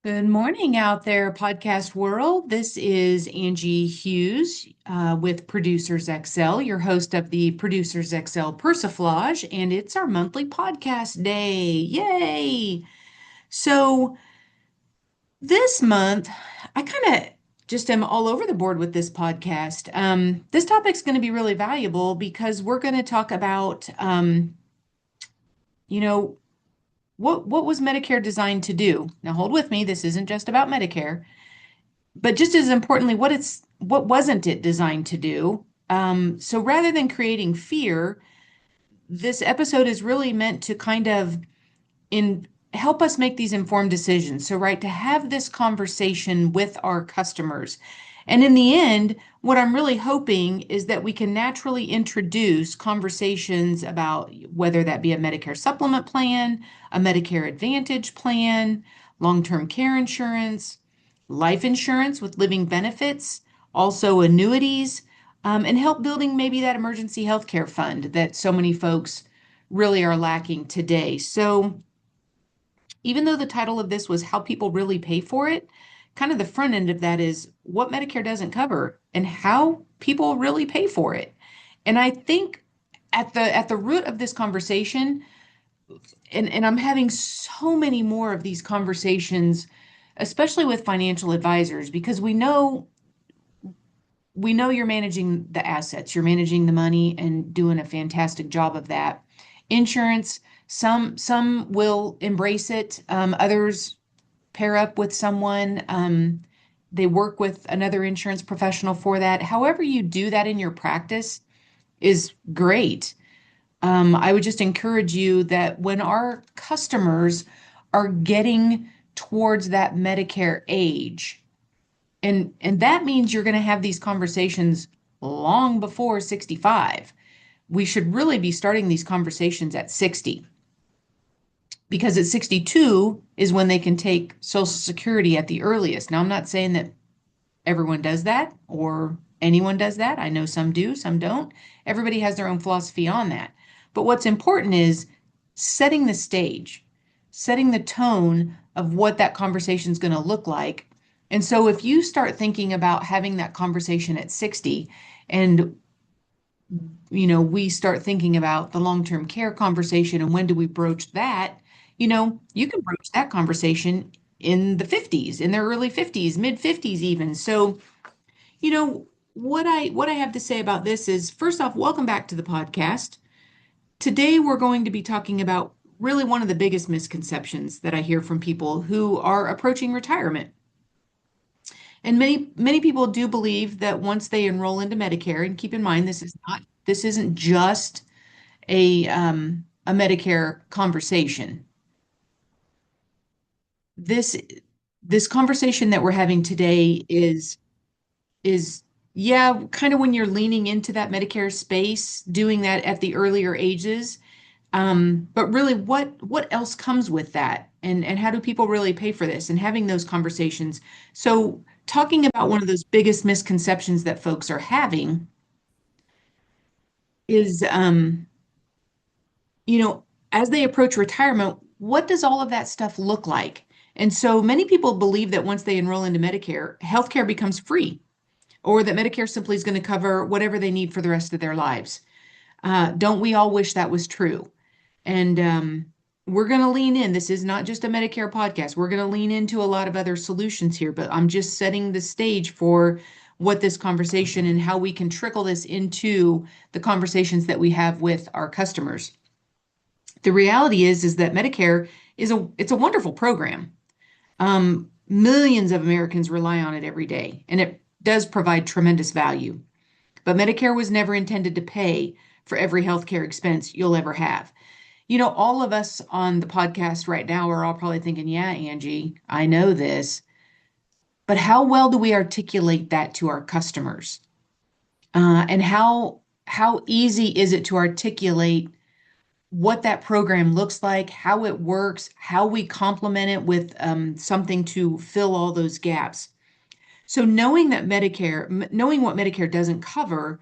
Good morning out there, podcast world. This is Angie Hughes with Producers XL, your host of the Producers XL Persiflage, and it's our monthly podcast day. Yay! So this month, I kind of just am all over the board with this podcast. This topic's going to be really valuable because we're going to talk about, you know, what was Medicare designed to do? Now, hold with me. This isn't just about Medicare. But just as importantly, what wasn't it designed to do? So rather than creating fear, this episode is really meant to kind of in help us make these informed decisions. So, right, to have this conversation with our customers. And in the end, what I'm really hoping is that we can naturally introduce conversations about whether that be a Medicare supplement plan, a Medicare Advantage plan, long-term care insurance, life insurance with living benefits, also annuities, and help building maybe that emergency healthcare fund that so many folks really are lacking today. So, even though the title of this was How People Really Pay for It, kind of the front end of that is what Medicare doesn't cover and how people really pay for it. And I think at the root of this conversation, and I'm having so many more of these conversations, especially with financial advisors, because we know you're managing the assets, you're managing the money and doing a fantastic job of that. Insurance, some will embrace it, others pair up with someone. They work with another insurance professional for that. However you do that in your practice is great. I would just encourage you that when our customers are getting towards that Medicare age, and that means you're going to have these conversations long before 65. We should really be starting these conversations at 60 because at 62 is when they can take Social Security at the earliest. Now, I'm not saying that everyone does that or anyone does that. I know some do, some don't. Everybody has their own philosophy on that. But what's important is setting the stage, setting the tone of what that conversation is going to look like. And so if you start thinking about having that conversation at 60 and we start thinking about the long-term care conversation and when do we broach that, you can broach that conversation in the 50s, in their early 50s, mid 50s even. So, what I have to say about this is first off, welcome back to the podcast. Today we're going to be talking about really one of the biggest misconceptions that I hear from people who are approaching retirement. And many people do believe that once they enroll into Medicare, and keep in mind this isn't just a Medicare conversation. This this conversation that we're having today is yeah, kind of when you're leaning into that Medicare space, doing that at the earlier ages. But really, what else comes with that? And how do people really pay for this? And having those conversations. So talking about one of those biggest misconceptions that folks are having is, you know, as they approach retirement, what does all of that stuff look like? And so many people believe that once they enroll into Medicare, healthcare becomes free, or that Medicare simply is going to cover whatever they need for the rest of their lives. Don't we all wish that was true? And we're going to lean in. This is not just a Medicare podcast. We're going to lean into a lot of other solutions here, but I'm just setting the stage for what this conversation and how we can trickle this into the conversations that we have with our customers. The reality is that Medicare it's a wonderful program. Millions of Americans rely on it every day, and it does provide tremendous value. But Medicare was never intended to pay for every healthcare expense you'll ever have. All of us on the podcast right now are all probably thinking, yeah, Angie, I know this, but how well do we articulate that to our customers? And how easy is it to articulate what that program looks like, how it works, how we complement it with something to fill all those gaps? So knowing what Medicare doesn't cover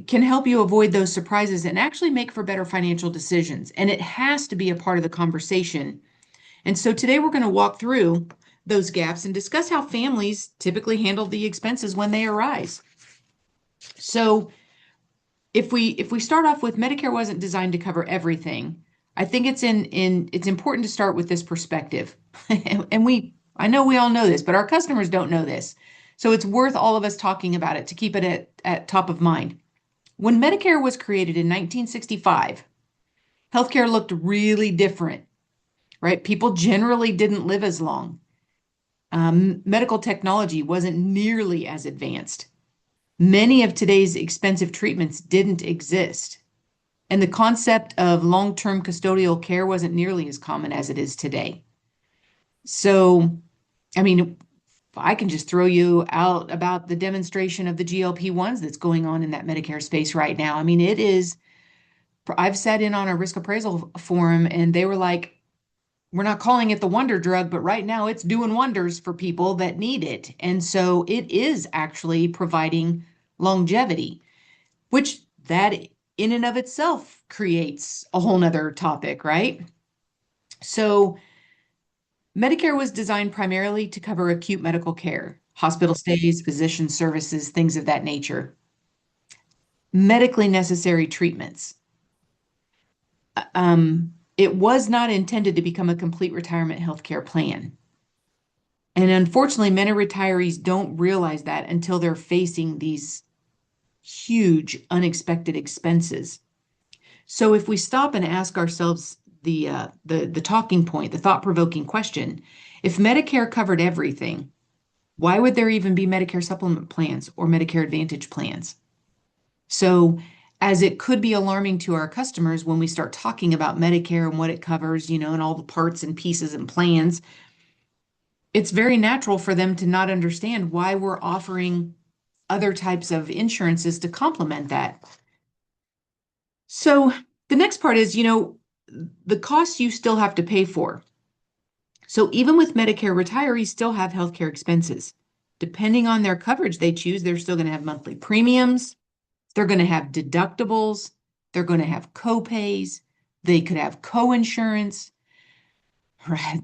can help you avoid those surprises and actually make for better financial decisions. And it has to be a part of the conversation. And so today we're going to walk through those gaps and discuss how families typically handle the expenses when they arise. So if we start off with Medicare wasn't designed to cover everything, I think it's important to start with this perspective. And I know we all know this, but our customers don't know this. So it's worth all of us talking about it to keep it at top of mind. When Medicare was created in 1965, healthcare looked really different, right? People generally didn't live as long. Medical technology wasn't nearly as advanced. Many of today's expensive treatments didn't exist. And the concept of long-term custodial care wasn't nearly as common as it is today. So, I mean, I can just throw you out about the demonstration of the GLP-1s that's going on in that Medicare space right now. I mean, I've sat in on a risk appraisal forum and they were like, we're not calling it the wonder drug, but right now it's doing wonders for people that need it. And so it is actually providing longevity, which that in and of itself creates a whole nother topic, right? So Medicare was designed primarily to cover acute medical care, hospital stays, physician services, things of that nature, medically necessary treatments. It was not intended to become a complete retirement healthcare plan. And unfortunately, many retirees don't realize that until they're facing these huge unexpected expenses. So if we stop and ask ourselves the talking point, the thought-provoking question, if Medicare covered everything, why would there even be Medicare supplement plans or Medicare Advantage plans? So as it could be alarming to our customers when we start talking about Medicare and what it covers, and all the parts and pieces and plans, it's very natural for them to not understand why we're offering other types of insurances to complement that. So the next part is, the costs you still have to pay for. So even with Medicare, retirees still have healthcare expenses. Depending on their coverage they choose, they're still going to have monthly premiums. They're going to have deductibles. They're going to have co-pays. They could have co-insurance,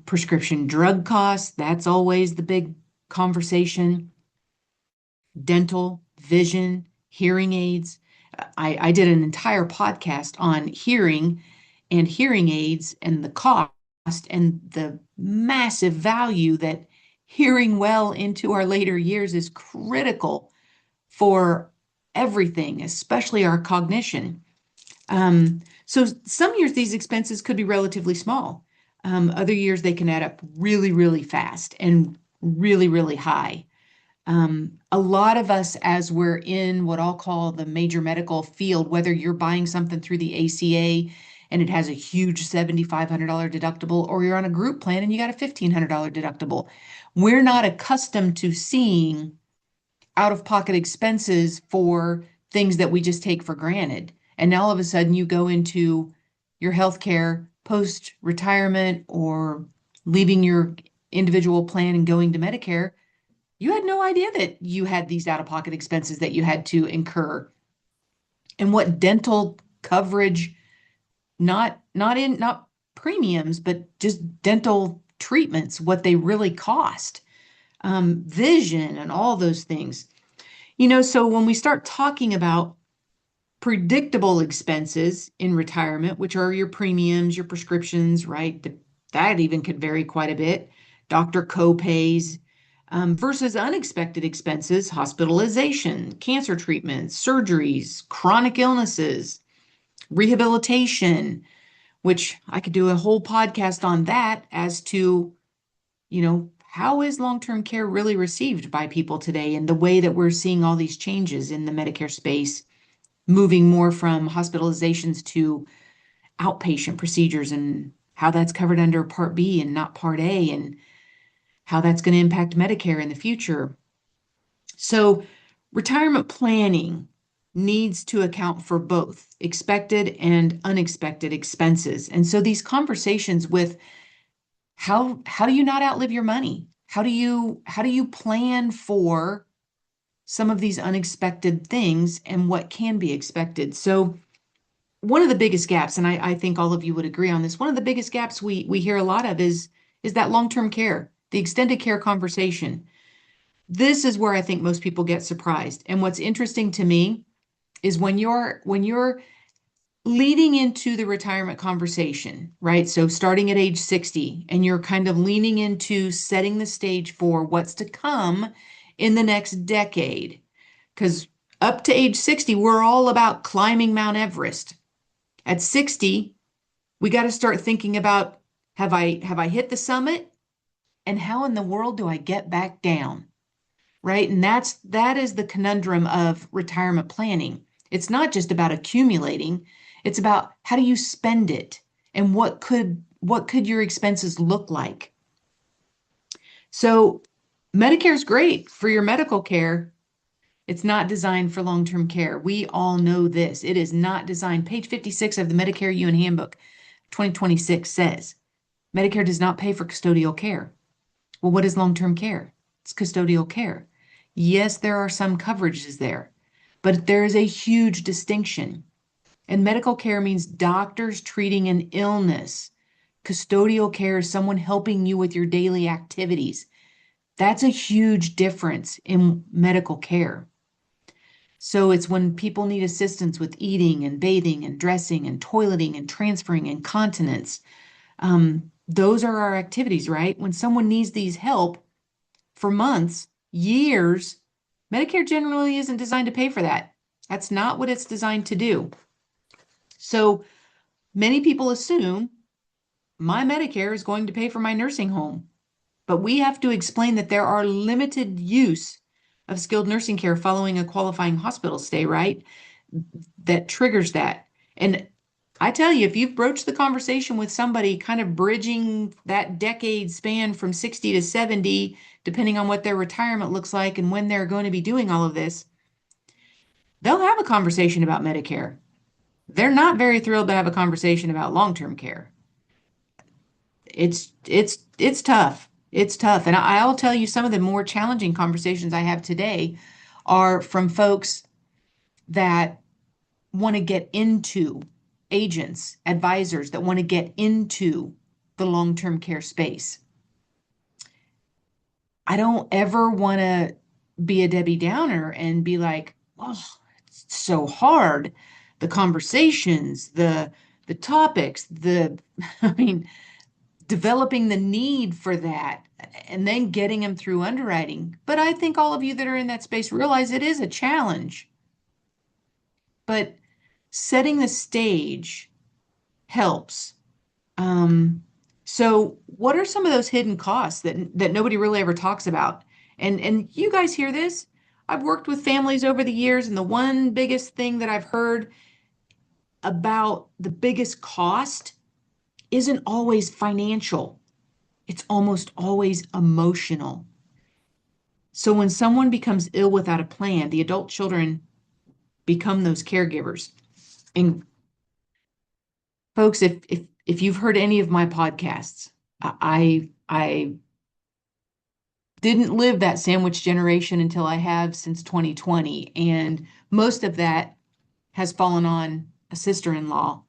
prescription drug costs. That's always the big conversation. Dental, vision, hearing aids. I did an entire podcast on hearing and hearing aids and the cost and the massive value that hearing well into our later years is critical for everything, especially our cognition. So some years these expenses could be relatively small. Other years they can add up really, really fast and really, really high. A lot of us, as we're in what I'll call the major medical field, whether you're buying something through the ACA and it has a huge $7,500 deductible, or you're on a group plan and you got a $1,500 deductible, we're not accustomed to seeing out-of-pocket expenses for things that we just take for granted. And now all of a sudden you go into your healthcare post-retirement or leaving your individual plan and going to Medicare. You had no idea that you had these out-of-pocket expenses that you had to incur. And what dental coverage, not premiums, but just dental treatments, what they really cost, vision and all those things. So when we start talking about predictable expenses in retirement, which are your premiums, your prescriptions, right? That even could vary quite a bit. Doctor co-pays, versus unexpected expenses, hospitalization, cancer treatments, surgeries, chronic illnesses, rehabilitation, which I could do a whole podcast on that as to, how is long-term care really received by people today and the way that we're seeing all these changes in the Medicare space, moving more from hospitalizations to outpatient procedures and how that's covered under Part B and not Part A, and how that's going to impact Medicare in the future. So retirement planning needs to account for both expected and unexpected expenses. And so these conversations with how do you not outlive your money? How do you plan for some of these unexpected things and what can be expected? So one of the biggest gaps, and I think all of you would agree on this, one of the biggest gaps we hear a lot of is that long-term care. the extended care conversation. This is where I think most people get surprised. And what's interesting to me is when you're leading into the retirement conversation, right? So starting at age 60, and you're kind of leaning into setting the stage for what's to come in the next decade. Because up to age 60, we're all about climbing Mount Everest. At 60, we got to start thinking about, have I hit the summit? And how in the world do I get back down? Right? And that is the conundrum of retirement planning. It's not just about accumulating, it's about how do you spend it and what could your expenses look like? So Medicare is great for your medical care. It's not designed for long-term care. We all know this. It is not designed. Page 56 of the Medicare UN Handbook 2026 says Medicare does not pay for custodial care. Well, what is long-term care? It's custodial care. Yes, there are some coverages there, but there is a huge distinction. And medical care means doctors treating an illness. Custodial care is someone helping you with your daily activities. That's a huge difference in medical care. So it's when people need assistance with eating and bathing and dressing and toileting and transferring and continence. Those are our activities, right? When someone needs these help for months, years, Medicare generally isn't designed to pay for that. That's not what it's designed to do. So many people assume my Medicare is going to pay for my nursing home, but we have to explain that there are limited use of skilled nursing care following a qualifying hospital stay, right? That triggers that. And I tell you, if you've broached the conversation with somebody kind of bridging that decade span from 60 to 70, depending on what their retirement looks like and when they're going to be doing all of this, they'll have a conversation about Medicare. They're not very thrilled to have a conversation about long-term care. It's tough. It's tough. And I'll tell you some of the more challenging conversations I have today are from folks that want to get into agents, advisors that want to get into the long-term care space. I don't ever want to be a Debbie Downer and be like, oh, it's so hard. The conversations, the topics, I mean, developing the need for that and then getting them through underwriting. But I think all of you that are in that space realize it is a challenge. But setting the stage helps. So what are some of those hidden costs that nobody really ever talks about? And you guys hear this? I've worked with families over the years, and the one biggest thing that I've heard about the biggest cost isn't always financial. It's almost always emotional. So when someone becomes ill without a plan, the adult children become those caregivers. And folks, if you've heard any of my podcasts, I didn't live that sandwich generation until I have since 2020, and most of that has fallen on a sister-in-law.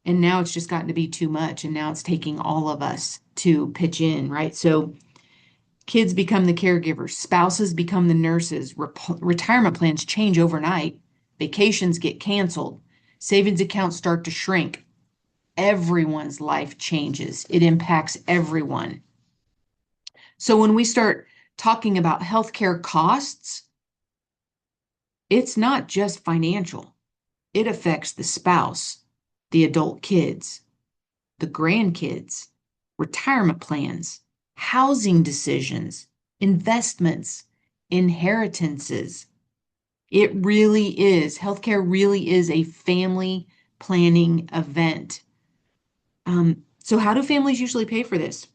And now it's just gotten to be too much, and now it's taking all of us to pitch in, right? So kids become the caregivers, spouses become the nurses, retirement plans change overnight, vacations get canceled, savings accounts start to shrink. Everyone's life changes. It impacts everyone. So when we start talking about healthcare costs, it's not just financial. It affects the spouse, the adult kids, the grandkids, retirement plans, housing decisions, investments, inheritances. It really is. Healthcare really is a family planning event. So how do families usually pay for this?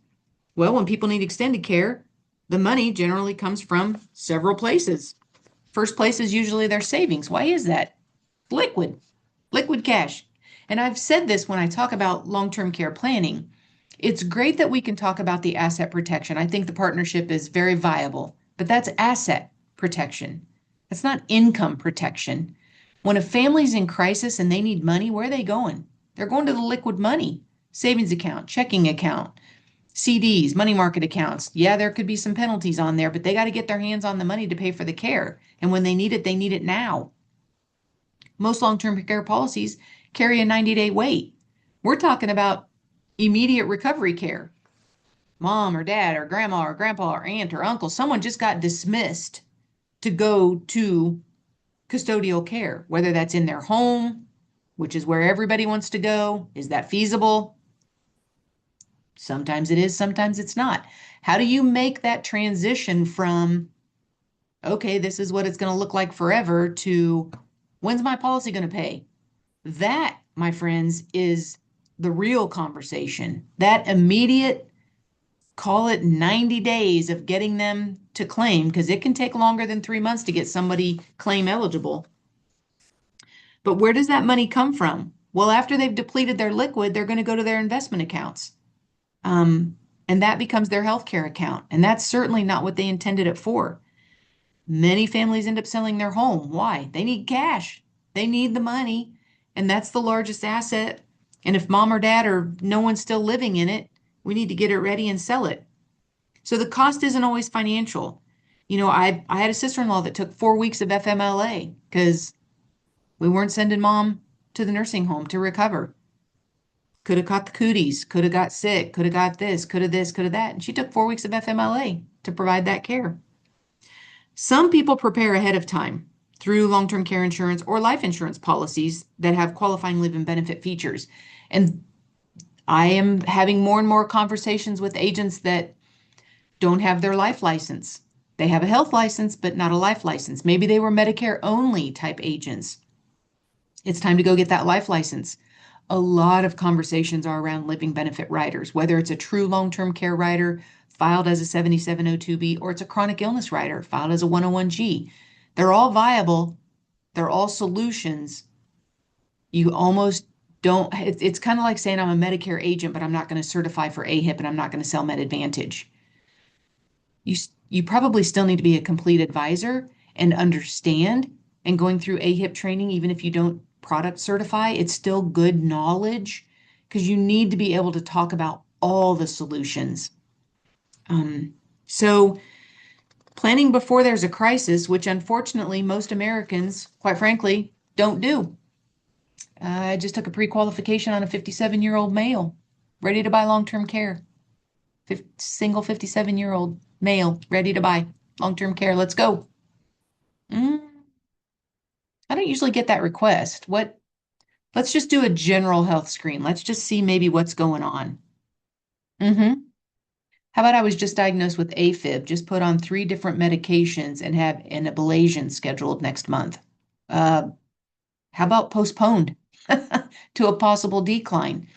Well, when people need extended care, the money generally comes from several places. First place is usually their savings. Why is that? Liquid cash. And I've said this when I talk about long-term care planning. It's great that we can talk about the asset protection. I think the partnership is very viable, but that's asset protection. That's not income protection. When a family's in crisis and they need money, where are they going? They're going to the liquid money, savings account, checking account. CDs, money market accounts. Yeah, there could be some penalties on there, but they got to get their hands on the money to pay for the care. And when they need it now. Most long-term care policies carry a 90-day wait. We're talking about immediate recovery care. Mom or dad or grandma or grandpa or aunt or uncle, someone just got dismissed to go to custodial care, whether that's in their home, which is where everybody wants to go. Is that feasible? Sometimes it is, sometimes it's not. How do you make that transition from, okay, this is what it's going to look like forever, to when's my policy going to pay? That, my friends, is the real conversation. That immediate, call it 90 days of getting them to claim, because it can take longer than 3 months to get somebody claim eligible. But where does that money come from? Well, after they've depleted their liquid, they're going to go to their investment accounts. And that becomes their healthcare account. And that's certainly not what they intended it for. Many families end up selling their home. Why? They need cash. They need the money. And that's the largest asset. And if mom or dad or no one's still living in it, we need to get it ready and sell it. So the cost isn't always financial. I had a sister-in-law that took 4 weeks of FMLA because we weren't sending mom to the nursing home to recover. Could have caught the cooties, could have got sick, could have got this, could have that. And she took 4 weeks of FMLA to provide that care. Some people prepare ahead of time through long-term care insurance or life insurance policies that have qualifying live and benefit features. And I am having more and more conversations with agents that don't have their life license. They have a health license, but not a life license. Maybe they were Medicare only type agents. It's time to go get that life license. A lot of conversations are around living benefit riders, whether it's a true long-term care rider filed as a 7702B or it's a chronic illness rider filed as a 101G. They're all viable. They're all solutions. You almost don't, it's kind of like saying I'm a Medicare agent, but I'm not going to certify for AHIP and I'm not going to sell Med Advantage. You probably still need to be a complete advisor and understand, and going through AHIP training, even if you don't product certify, it's still good knowledge because you need to be able to talk about all the solutions. So planning before there's a crisis, which unfortunately most Americans, quite frankly, don't do. I just took a pre-qualification on a 57-year-old male ready to buy long-term care. Single 57-year-old male ready to buy long-term care. Let's go. I don't usually get that request. Let's just do a general health screen. Let's just see maybe what's going on. How about I was just diagnosed with AFib, just put on 3 different medications and have an ablation scheduled next month. How about postponed to a possible decline?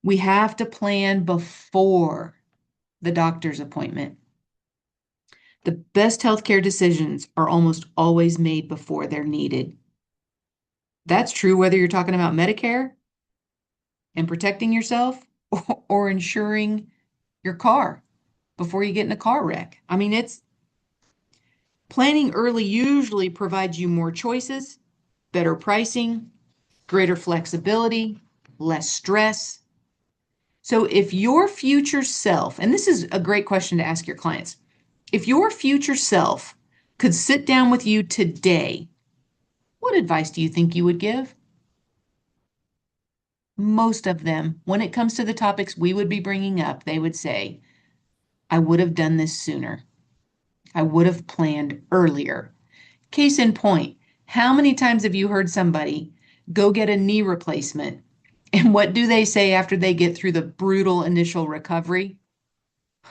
We have to plan before the doctor's appointment. The best healthcare decisions are almost always made before they're needed. That's true whether you're talking about Medicare and protecting yourself or insuring your car before you get in a car wreck. I mean, it's planning early usually provides you more choices, better pricing, greater flexibility, less stress. So if your future self, and this is a great question to ask your clients, if your future self could sit down with you today, what advice do you think you would give? Most of them, when it comes to the topics we would be bringing up, they would say, I would have done this sooner. I would have planned earlier. Case in point, how many times have you heard somebody go get a knee replacement? And what do they say after they get through the brutal initial recovery?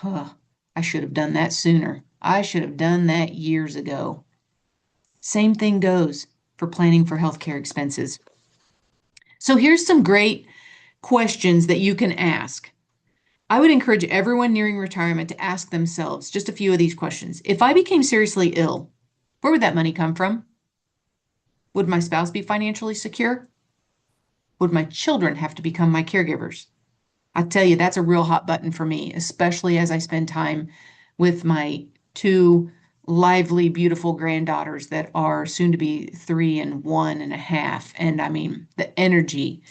I should have done that sooner. I should have done that years ago. Same thing goes for planning for healthcare expenses. So here's some great questions that you can ask. I would encourage everyone nearing retirement to ask themselves just a few of these questions. If I became seriously ill, where would that money come from? Would my spouse be financially secure? Would my children have to become my caregivers? I tell you, that's a real hot button for me, especially as I spend time with my 2 lively, beautiful granddaughters that are soon to be 3 and 1.5. And I mean, the energy,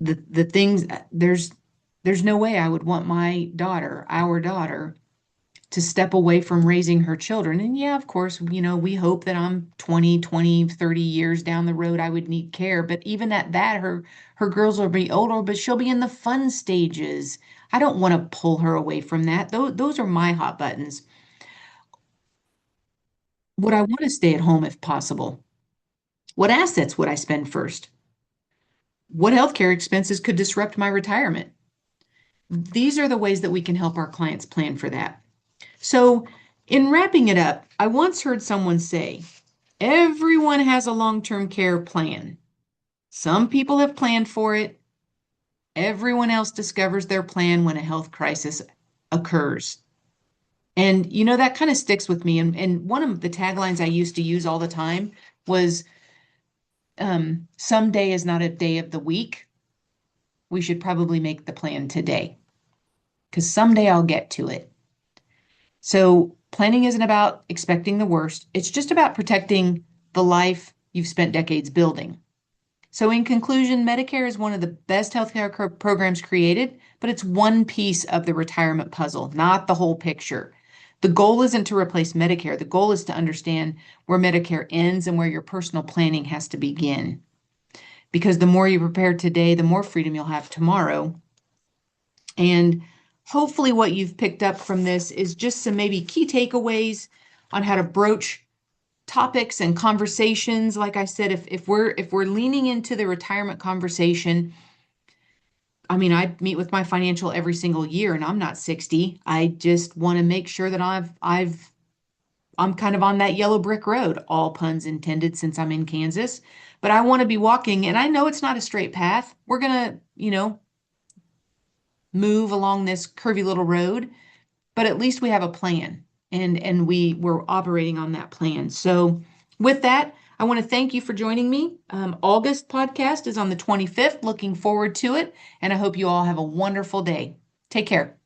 the things, There's no way I would want my daughter, our daughter, to step away from raising her children. And yeah, of course, we hope that I'm 20, 20, 30 years down the road, I would need care. But even at that, her girls will be older, but she'll be in the fun stages. I don't want to pull her away from that. Those are my hot buttons. Would I want to stay at home if possible? What assets would I spend first? What healthcare expenses could disrupt my retirement? These are the ways that we can help our clients plan for that. So, in wrapping it up, I once heard someone say, everyone has a long-term care plan. Some people have planned for it. Everyone else discovers their plan when a health crisis occurs. And that kind of sticks with me. And one of the taglines I used to use all the time was, someday is not a day of the week. We should probably make the plan today because someday I'll get to it. So planning isn't about expecting the worst. It's just about protecting the life you've spent decades building. So in conclusion, Medicare is one of the best healthcare programs created, but it's one piece of the retirement puzzle, not the whole picture. The goal isn't to replace Medicare. The goal is to understand where Medicare ends and where your personal planning has to begin. Because the more you prepare today, the more freedom you'll have tomorrow. And hopefully what you've picked up from this is just some maybe key takeaways on how to broach topics and conversations. Like I said, if we're leaning into the retirement conversation, I mean, I meet with my financial every single year and I'm not 60. I just want to make sure that I'm kind of on that yellow brick road, all puns intended, since I'm in Kansas. But I want to be walking, and I know it's not a straight path. We're gonna, move along this curvy little road, but at least we have a plan and we're operating on that plan. So with that, I want to thank you for joining me. August podcast is on the 25th. Looking forward to it, and I hope you all have a wonderful day. Take care.